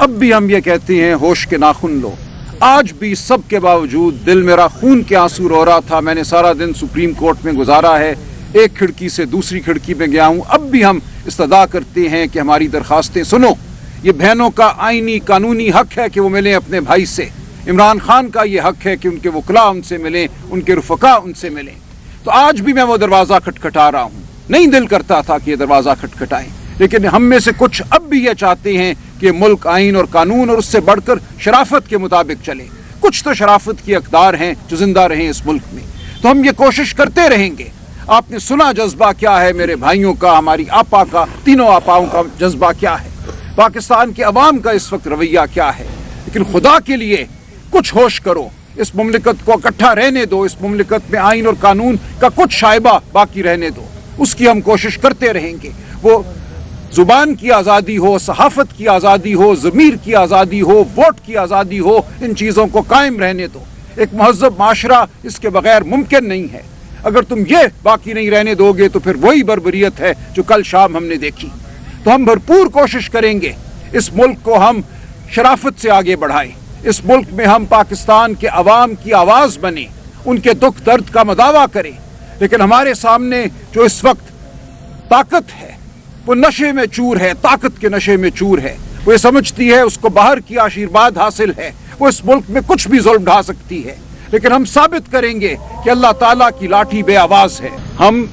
अब भी हम ये कहते हैं होश के नाखून लो। आज भी सब के बावजूद दिल मेरा खून के आंसू रो रहा था। मैंने सारा दिन सुप्रीम कोर्ट में गुजारा है, एक खिड़की से दूसरी खिड़की में गया हूँ। अब भी हम इस्तदा करते हैं कि हमारी दरखास्तें सुनो। ये बहनों का आईनी कानूनी हक है कि वो मिलें अपने भाई से। इमरान खान का ये हक है कि उनके वकला उनसे मिलें, उनके रुफका उनसे मिलें। तो आज भी मैं वो दरवाज़ा खटखटा रहा हूँ। नहीं दिल करता था कि ये दरवाज़ा खटखटाएं, लेकिन हम में से कुछ अब भी ये चाहते हैं कि मुल्क आइन और कानून और उससे बढ़कर शराफत के मुताबिक चले। कुछ तो शराफत की अक़दार हैं जो जिंदा रहें इस मुल्क में, तो हम ये कोशिश करते रहेंगे। आपने सुना जज्बा क्या है मेरे भाइयों का, हमारी आपा का, तीनों आपाओं का जज्बा क्या है, पाकिस्तान के अवाम का इस वक्त रवैया क्या है। लेकिन खुदा के लिए कुछ होश करो, इस मुमलिकत को इकट्ठा रहने दो, इस मुमलिकत में आइन और कानून का कुछ शाइबा बाकी रहने दो। उसकी हम कोशिश करते रहेंगे। वो जुबान की आज़ादी हो, सहाफत की आज़ादी हो, ज़मीर की आज़ादी हो, वोट की आज़ादी हो, इन चीज़ों को कायम रहने दो। एक महज़ब माशरा इसके बगैर मुमकिन नहीं है। अगर तुम ये बाकी नहीं रहने दोगे तो फिर वही बर्बरियत है जो कल शाम हमने देखी। तो हम भरपूर कोशिश करेंगे इस मुल्क को हम शराफत से आगे बढ़ाएं। इस मुल्क में हम पाकिस्तान के अवाम की आवाज़ बने, उनके दुख दर्द का मदावा करें। लेकिन हमारे सामने जो इस वक्त ताकत है वो नशे में चूर है, ताकत के नशे में चूर है। वो ये समझती है उसको बाहर की आशीर्वाद हासिल है, वो इस मुल्क में कुछ भी जुल्म ढा सकती है। लेकिन हम साबित करेंगे कि अल्लाह ताला की लाठी बे आवाज है। हम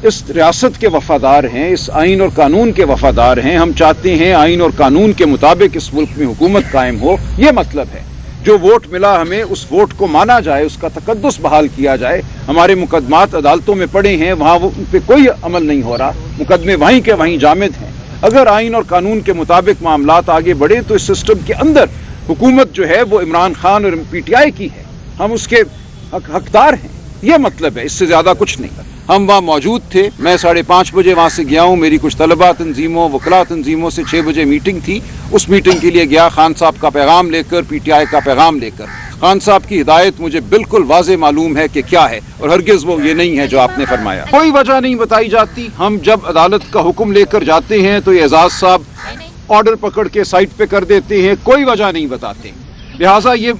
इस रियासत के वफादार हैं, इस आइन और कानून के वफादार हैं। हम चाहते हैं आइन और कानून के मुताबिक इस मुल्क में हुकूमत कायम हो। ये मतलब है जो वोट मिला हमें उस वोट को माना जाए, उसका तकद्दुस बहाल किया जाए। हमारे मुकदमात अदालतों में पड़े हैं, वहाँ उन पर कोई अमल नहीं हो रहा, मुकदमे वहीं के वहीं जामिद हैं। अगर आइन और कानून के मुताबिक मामलात आगे बढ़े तो इस सिस्टम के अंदर हुकूमत जो है वो इमरान खान और PTI की है, हम उसके हकदार हैं। ये मतलब है, इससे ज़्यादा कुछ नहीं। हम वहाँ मौजूद थे, मैं 5:30 बजे वहाँ से गया हूँ। मेरी कुछ तलबा तंजीमों, वकला तंजीमों से 6 बजे मीटिंग थी। उस मीटिंग के लिए गया खान साहब का पैगाम लेकर, PTI का पैगाम लेकर। खान साहब की हिदायत मुझे बिल्कुल वाज़े मालूम है कि क्या है, और हरगिज़ वो ये नहीं है जो आपने फरमाया। कोई वजह नहीं बताई जाती। हम जब अदालत का हुक्म लेकर जाते हैं तो ये एजाज साहब ऑर्डर पकड़ के साइड पे कर देते हैं, कोई वजह नहीं बताते। लिहाजा ये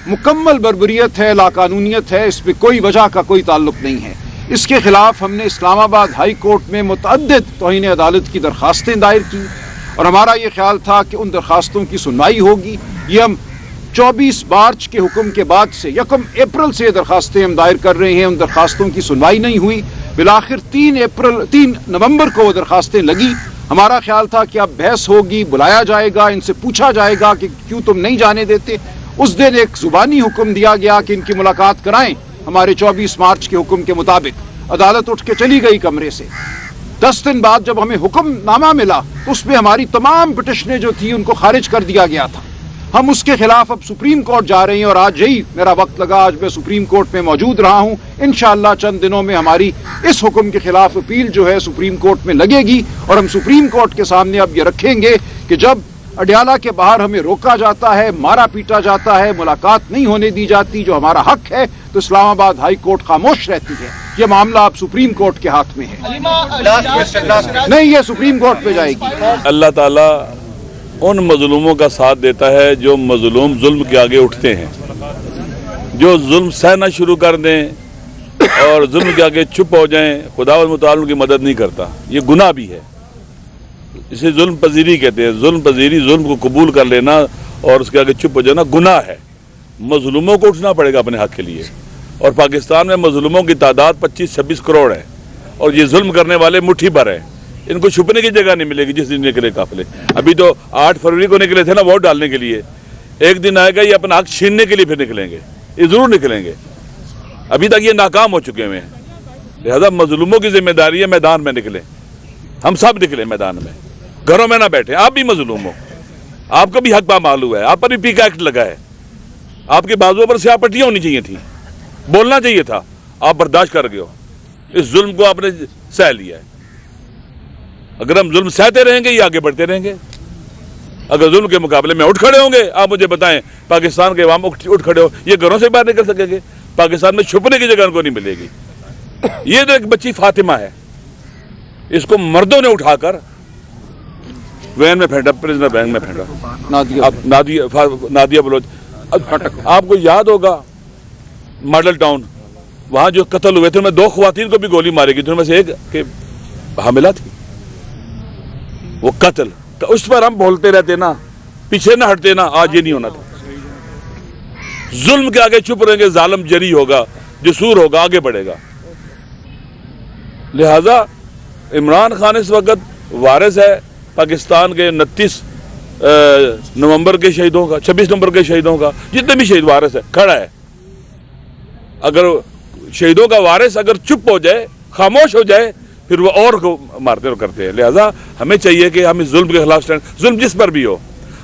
मुकम्मल बर्बरियत है, लाकानूनियत है, इसमें कोई वजह का कोई ताल्लुक नहीं है। इसके खिलाफ हमने इस्लामाबाद हाई कोर्ट में मुतअद्दिद तौहीन अदालत की दरखास्तें दायर की, और हमारा ये ख्याल था कि उन दरखास्तों की सुनवाई होगी। ये हम 24 मार्च के हुक्म के बाद से 1 अप्रैल से दरखास्तें हम दायर कर रहे हैं, उन दरखास्तों की सुनवाई नहीं हुई। बिलाखिर 3 नवंबर को वो दरखास्तें लगी। हमारा ख्याल था कि अब बहस होगी, बुलाया जाएगा, इनसे पूछा जाएगा कि क्यों तुम नहीं जाने देते। उस दिन एक जुबानी हुक्म दिया गया कि इनकी मुलाकात कराएं हमारे 24 मार्च के हुक्म के मुताबिक। अदालत उठ के चली गई कमरे से। 10 दिन बाद जब हमें हुक्मनामा मिला तो उसमें हमारी तमाम पिटिशनें जो थी उनको खारिज कर दिया गया था। हम उसके खिलाफ अब सुप्रीम कोर्ट जा रहे हैं, और आज यही मेरा वक्त लगा, आज मैं सुप्रीम कोर्ट में मौजूद रहा हूँ। इंशाअल्लाह चंद दिनों में हमारी इस हुक्म के खिलाफ अपील जो है सुप्रीम कोर्ट में लगेगी, और हम सुप्रीम कोर्ट के सामने अब ये रखेंगे कि जब अडियाला के बाहर हमें रोका जाता है, मारा पीटा जाता है, मुलाकात नहीं होने दी जाती, जो हमारा हक है, तो इस्लामाबाद हाई कोर्ट खामोश रहती है। ये मामला अब सुप्रीम कोर्ट के हाथ में है, नहीं ये सुप्रीम कोर्ट पे जाएगी। अल्लाह ताला उन मजलूमों का साथ देता है जो मजलूम जुल्म के आगे उठते हैं। जो जुल्म सहना शुरू कर दें और जुल्म के आगे चुप हो जाएं, खुदा मुताला की मदद नहीं करता। ये गुनाह भी है, इसे जुल्म पजीरी कहते हैं। जुल्म पजीरी, जुल्म को कबूल कर लेना और उसके आगे चुप हो जाना गुनाह है। मजलूमों को उठना पड़ेगा अपने हक के लिए, और पाकिस्तान में मजलूमों की तादाद 25-26 करोड़ है, और ये जुल्म करने वाले मुट्ठी भर हैं। इनको छुपने की जगह नहीं मिलेगी जिस दिन निकले काफिले। अभी तो 8 फरवरी को निकले थे ना वोट डालने के लिए, एक दिन आएगा ये अपना हक छीनने के लिए फिर निकलेंगे, ये जरूर निकलेंगे। अभी तक ये नाकाम हो चुके हैं। लिहाजा मजलूमों की जिम्मेदारी है मैदान में निकले, हम सब निकले मैदान में, घरों में ना बैठे। आप भी मजलूम हो, आपको भी हक पामालू है, आप पर भी पीका एक्ट लगा है, आपके बाजुओं पर स्याह पट्टियां होनी चाहिए थी, बोलना चाहिए था, आप बर्दाश्त कर गए हो। इस जुल्म को आपने सह लिया है। अगर हम जुल्म सहते रहेंगे ये आगे बढ़ते रहेंगे। अगर जुल्म के मुकाबले में उठ खड़े होंगे, आप मुझे बताएं पाकिस्तान के अवाम उठ खड़े हो, ये घरों से बाहर निकल सकेंगे? पाकिस्तान में छुपने की जगह उनको नहीं मिलेगी। ये तो एक बच्ची फातिमा है, इसको मर्दों ने उठाकर वैन में फेंटा, प्रिजनर बैंक में फेंटा। नादिया अब नादिया बलोच, अब आपको याद होगा मॉडल टाउन, वहां जो कत्ल हुए थे उनमें 2 ख्वातीन को भी गोली मारी गई थी, उनमें से एक के हामिला थी। वो कत्ल, तो उस पर हम बोलते रहते ना, पीछे ना हटते ना, आज ये नहीं होना था। जुल्म के आगे चुप रहेंगे, जालिम जरी होगा, जसूर होगा, आगे बढ़ेगा। लिहाजा इमरान खान इस वक्त वारिस है पाकिस्तान के 29 नवंबर के शहीदों का, 26 नवंबर के शहीदों का, जितने भी शहीद वारिस है, खड़ा है। अगर शहीदों का वारिस अगर चुप हो जाए, खामोश हो जाए, फिर वो और को मारते और करते हैं। लिहाजा हमें चाहिए कि हम इस जुल्म के खिलाफ स्टैंड, जुल्म जिस पर भी हो,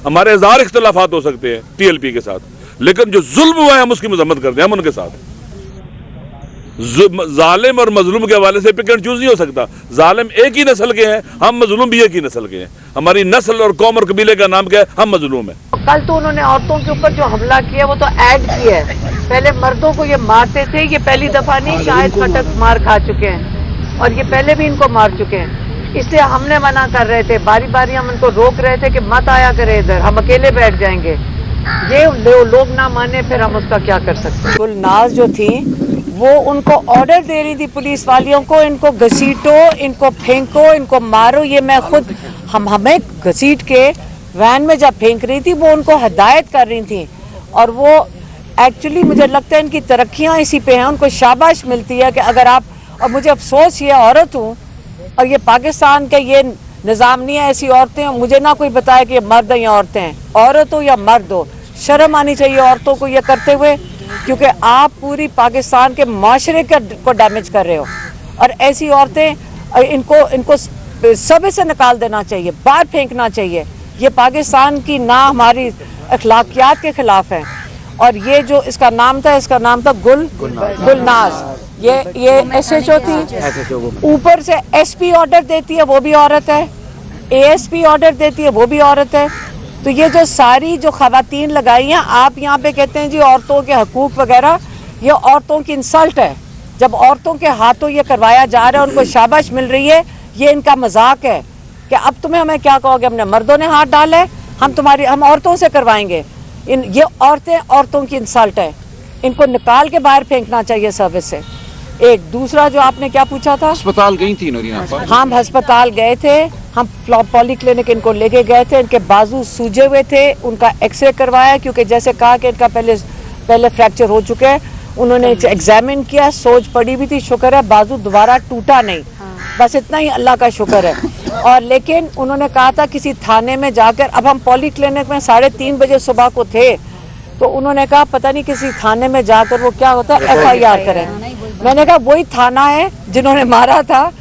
हमारे 1000 इख्तलाफात हो सकते हैं टीएलपी के साथ, लेकिन जो जुल्म हुआ है हम उसकी मजम्मत करते हैं, हम उनके साथ हैं। जालिम और मजलूम के हवाले से पिक एंड चूज नहीं हो सकता। जालिम एक ही नस्ल के हैं, हम मजलूम भी एक ही नस्ल के हैं। हमारी नस्ल और कौम और कबीले का नाम क्या है? हम मजलूम हैं। कल तो उन्होंने औरतों के ऊपर जो हमला किया वो तो ऐड किया है, पहले मर्दों को ये मारते थे, ये पहली दफा नहीं, शायद फटक मार खा चुके हैं और ये पहले भी इनको मार चुके हैं। इसलिए हमने मना कर रहे थे, बारी बारी हम इनको रोक रहे थे कि मत आया करे इधर, हम अकेले बैठ जाएंगे। ये लोग ना माने, फिर हम उसका क्या कर सकते हैं। गुलनाज जो थी वो उनको ऑर्डर दे रही थी पुलिस वालियों को, इनको घसीटो, इनको फेंको, इनको मारो। ये मैं खुद हमें घसीट के वैन में जब फेंक रही थी वो उनको हिदायत कर रही थी। और वो एक्चुअली मुझे लगता है इनकी तरक्कियां इसी पे हैं, उनको शाबाश मिलती है कि अगर आप, और मुझे अफसोस ये औरत हूँ और ये पाकिस्तान का ये निज़ाम नहीं है, ऐसी औरतें, मुझे ना कोई बताए कि ये मर्द हैं या औरतें हैं, औरत हो या मर्द हो, शर्म आनी चाहिए औरतों को ये करते हुए, क्योंकि आप पूरी पाकिस्तान के माशरे को डैमेज कर रहे हो। और ऐसी औरतें, इनको सब से निकाल देना चाहिए, बाहर फेंकना चाहिए। ये पाकिस्तान की ना हमारी अखलाकियात के खिलाफ है। और ये जो इसका नाम था गुलनाज, ये SHO थी, ऊपर से SP ऑर्डर देती है वो भी औरत है, ASP ऑर्डर देती है वो भी औरत है। तो ये जो सारी जो खवातीन लगाई हैं, आप यहाँ पे कहते हैं जी औरतों के हकूक वगैरह, ये औरतों की इंसल्ट है। जब औरतों के हाथों ये करवाया जा रहा है, उनको शाबाश मिल रही है, ये इनका मजाक है कि अब तुम्हें हमें क्या कहोगे, हमने मर्दों ने हाथ डाला है, हम औरतों से करवाएंगे। ये औरतें, औरतों की इंसल्ट है, इनको निकाल के बाहर फेंकना चाहिए सर्विस से। एक दूसरा जो आपने क्या पूछा था, अस्पताल गई थी नूरिया पर? हम अस्पताल गए थे, हम पॉली क्लिनिक इनको लेके गए थे, इनके बाजू सूजे हुए थे, उनका एक्सरे करवाया, क्योंकि जैसे कहा कि इनका पहले फ्रैक्चर हो चुके हैं। उन्होंने एग्जामिन किया, सोज पड़ी भी थी, शुक्र है बाजू दोबारा टूटा नहीं, बस इतना ही अल्लाह का शुक्र है। और लेकिन उन्होंने कहा था किसी थाने में जाकर, अब हम पॉली क्लिनिक में 3:30 बजे सुबह को थे, तो उन्होंने कहा पता नहीं किसी थाने में जाकर वो क्या होता है FIR करें। मैंने कहा वही थाना है जिन्होंने मारा था,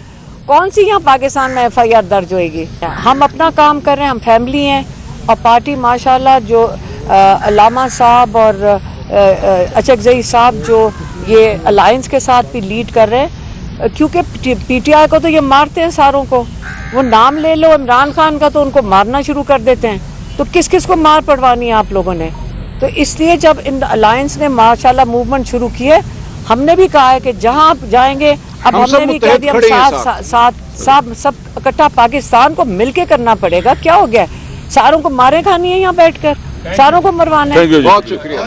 कौन सी यहाँ पाकिस्तान में FIR दर्ज होएगी। हम अपना काम कर रहे हैं, हम फैमिली हैं, और पार्टी माशाल्लाह जो अल्लामा साहब और अचकजई साहब जो ये अलायंस के साथ भी लीड कर रहे हैं, क्योंकि PTI को तो ये मारते हैं सारों को, वो नाम ले लो इमरान खान का तो उनको मारना शुरू कर देते हैं, तो किस किस को मार पड़वानी है आप लोगों ने। तो इसलिए जब इन अलायंस ने माशाल्लाह मूवमेंट शुरू की है, हमने भी कहा है कि जहां आप जाएंगे, अब हमने भी कह दिया हम सब इकट्ठा पाकिस्तान को मिलके करना पड़ेगा। क्या हो गया, सारों को मारे खानी है यहाँ बैठकर, सारों को मरवाना है। बहुत शुक्रिया।